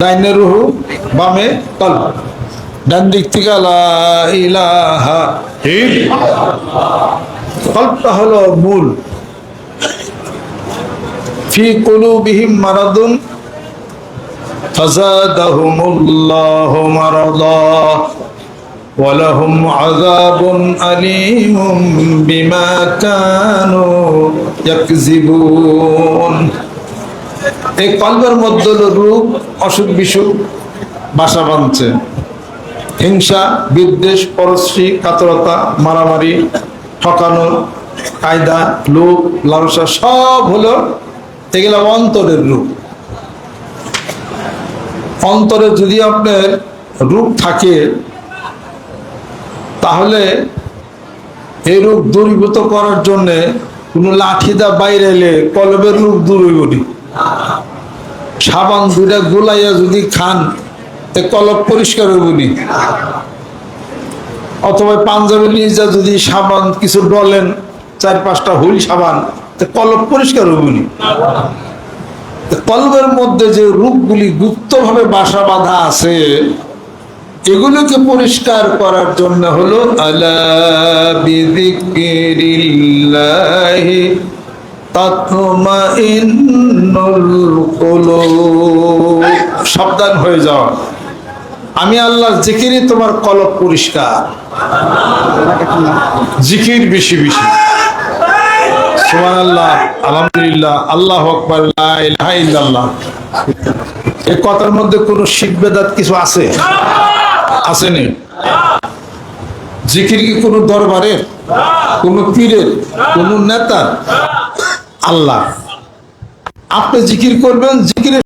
ডাইনে রুহু, বামে কলব। ডান দিক থেকে লা ইলাহা কলবটা হলো মূল। ফি কুলুবিহিম মারাদুন ফাযাদাহুমুল্লাহু মারাদা ওয়ালাহুম আযাবুন আলীমুম বিমা কানু ইয়াকযিবুন। এই কলবের মধ্যে রূপ, অসুখ বিসুখ বাসা বাঁধছে। হিংসা, বিদ্বেষ, পরশ্রী, কাতরতা, মারামারি, ঠকানো, কায়দা, লোভ, লালসা সব হলো এগুলা অন্তরের রূপ। অন্তরে যদি আপনার রূপ থাকে তাহলে এই রূপ দূরীভূত করার জন্যে কোনো লাঠি দা বাইরে এলে কলবের রূপ দূর হইব নি। সাবান দুইটা গোলাইয়া যদি খান তে কলব পরিষ্কার হইব নি। অথবা পাঞ্জাবে নিয়ে যা যদি সাবান কিছু ডলেন, 4-5টা হুইল সাবান, তে কলব পরিষ্কার হইব নি। কলবের মধ্যে যে রূপগুলি গুপ্তভাবে বাসা বাঁধা আছে এগুলোকে পরিষ্কার করার জন্য হলো আলা বিযিকরিল্লাহি তাতমাইন্নুল কুলুব। সাবধান হয়ে যাও, আমি আল্লাহর জিকিরে তোমার কলব পরিষ্কার। জিকির বেশি বেশি, সুবহানাল্লাহ, আলহামদুলিল্লাহ, আল্লাহু আকবার, লা ইলাহা ইল্লাল্লাহ। এই কথার মধ্যে কোনো শিরক বেদাত কিছু আছে? আসেনি? জিকির কি কোনো দরবারের, কোনো পীরের, কোনো নেতার? আল্লাহ। আপনি জিকির করবেন, জিকিরের